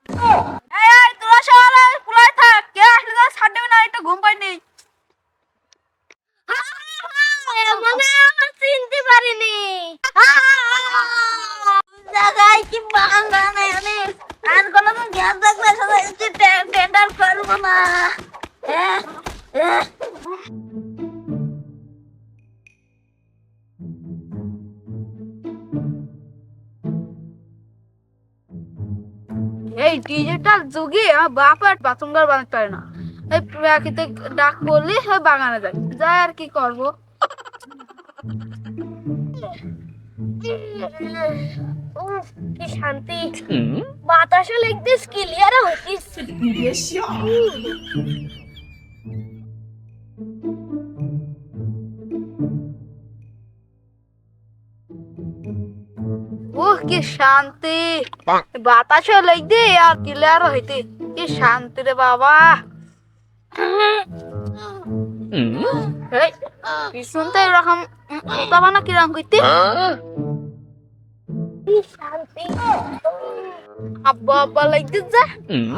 এই এই তোরা সবাই কুলায় থাক, কে আসলে তো ছাড় দেবে না, একটু ঘুম পাইনি। মানে আমার চিনতে পারিনি জায়গায় কি বাংলা নেই আর কোনো জ্ঞান থাকলে সবাই টেন্ডার করবো না। এই ডিজিটাল যুগে আমার বাপ আর বাথরুম ঘর বানাতে পারে না, এই প্রাকৃতিক ডাক পড়লে বাগানে যায়, যাই আর কি করবো। কি শান্তি, বাতাসও লিখতিস ক্লিয়ার হতিস। কি শান্তি, বাতাসও লাগতে আর ক্লিয়ার হইতে, কি শান্তি রে বাবা। পিছন তো এরকম না কিরকম করতে, শান্তি আব্বা আব্বা লাগতে যা,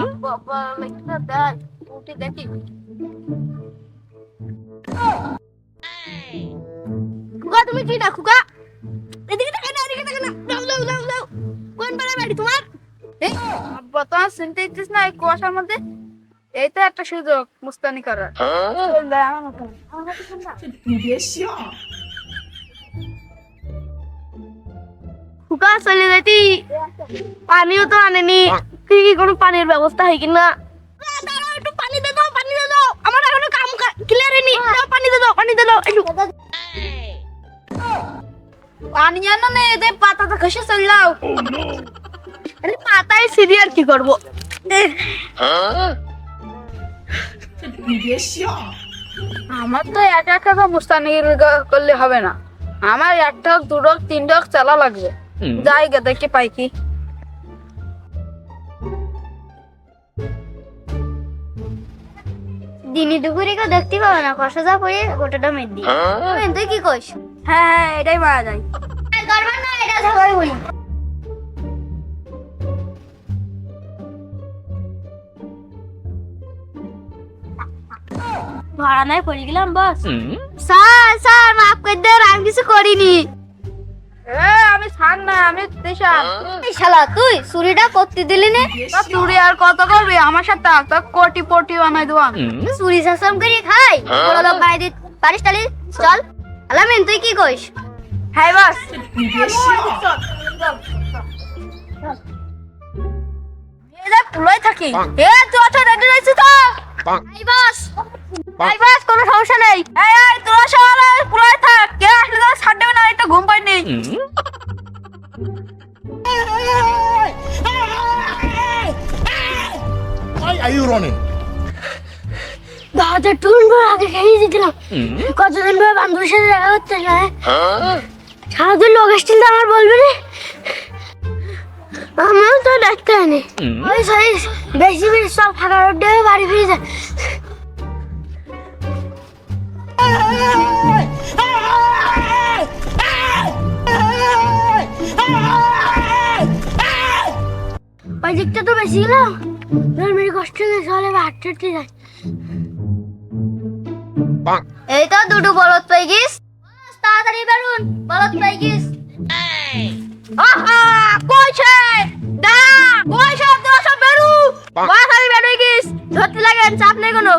আব্বা আব্বা লাগতে দেখ, উঠে দেখি। খুকা তুমি কি না খুকা, এদিকে দেখে না, এদিকে দেখে না, দাও দাও দাও দাও। কোন পাড়ার বাড়ি তোমার? এই আব্বা তো শুনতে ইচ্ছিস না এই কুয়াশার মধ্যে, এই তো একটা সুযোগ মুস্তানি করার। খুকা চলে যাইতি, পানিও তো আনেনি, কি কোনো পানির ব্যবস্থা হয় কিনা? একটু পানি দে দাও, পানি দে দাও, আমার এখনো কাম ক্লিয়ার হয়নি, দাও পানি দে দাও, পানি দে দাও একটু। পানি আনো নে, এদের পাতাটা খসে চললাও। আরে পাতায় সিরিয়ার কি করব? আমার তো একা একা তো মুস্তানি করলে হবে না, আমার একটা হোক দুটো হোক তিনটা হোক চালা লাগবে, যাই গে দেখে পাই কি। দিনে দুপুরে কেউ দেখতে পাবে না, কষা যা পড়ে গোটাটা মেদ দিয়ে। তুই কি কইস? হ্যাঁ হ্যাঁ এটাই মারা যায়। করবা না, এটা সবাই বলি। ভাড়া নাই পড়ে গেলাম বস। স্যার স্যার মাফ করে দেন, আমি কিছু করিনি। আমি ছাড় না, আমি দিশা। এই শালা তুই চুরিটা করতে দিলি না? চুরি আর কত করবি আমার সাথে, তো কোটি পটি বানাই দেবো আমি। চুরি শাসন করে খাই, বড় লোক বানাই দিত পারিস তালি। চল আলামিন তুই কি কইস? হ্যাঁ বাস পুলাই থাকি। এ তুই আচ্ছা রেডি রয়েছিস তো? এই বস, এই বাস কোনো সমস্যা নেই। এই এই তোরা সবাই পুলাই থাক, কে আসলে তো ছাড় দেবে না, একটু ঘুম পাইনি। Why are you running? বাহাদুর টুন আগে খেয়ে দিয়েছিলাম, কতদিন ধরে বান্ধবীর সাথে দেখা করতে না, সারাদিন লোক আসছিল আমার বলবে রে, আমিও তো ডাকতে হয়নি। ওই সরি বেশি বেশি সব ফাঁকা রোড দিয়ে বাড়ি ফিরে যায়। ওই দিকটা তো বেশি গেল, মেরে কষ্ট হয়ে চলে হাঁটতে হাঁটতে যায়। এই তো দুটো বলদ পাই গিস, তাড়াতাড়ি বেরুন, বলদ পাই গিস। আহা কইছে দা, কইছে তোরা সব বেরু, বাস আমি বেরোই গিস, ধরতে লাগেন, চাপ নেই কোনো।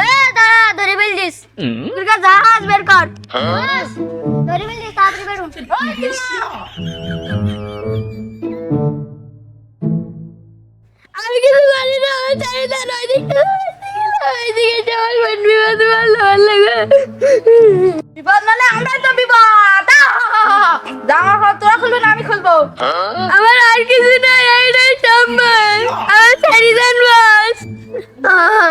এ দাঁড়া, ধরে ফেলছিস, তুই জাহাজ বের কর। বাস, ধরে ফেলছিস, তাড়াতাড়ি বেরুন। আমি কিছু জানি না, চাই না, ওইদিকে যাওয়ার বিপদ ভালো লাগে। বিপদ মানে আমরাই তো বিপদ। জামা তোরা খুলবি না আমি খুলবো? আমার আর কিছু নাই, এইটাই সম্ভব। আমার ছেড়ে দেন বাস,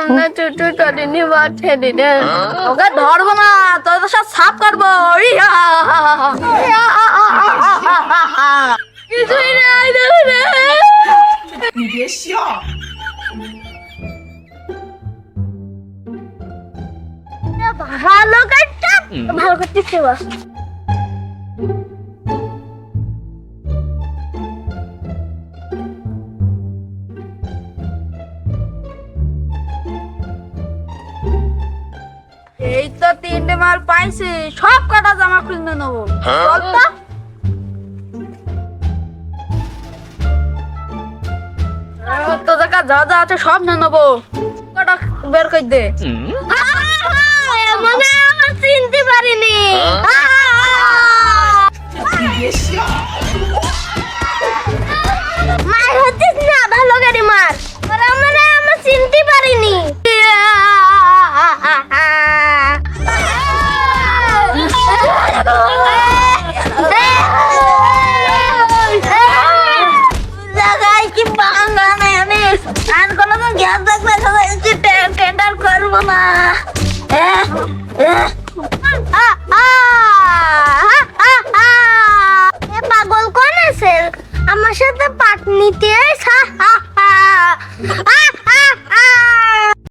আমরা টুটু করিনি বা ছেড়ে দেন। ওকে ধরবো না, তোদের সব সাফ করবো। কিছুই নাই, ভালো কাজটা ভালো করতেছে বাস। তিনটে মাল পাইছি, সব কটা জামা কিনে নেবো। চল তো। তোদের কাছে যা যা আছে সব নিয়ে নেবো, কটা বের করে দে। মনে হয় আমার চিনতে পারিনি। মার হচ্ছিস না, ভালো করে মার। ওরা মনে হয় আমার চিনতে পারিনি। জায়গায় কি বাঙালি আনিস, আর কোনোদিন গ্যাস দেখবে সবাই টেন্ডার করবো না। এ পাগল কোন আছে আমার সাথে পাট নিতে?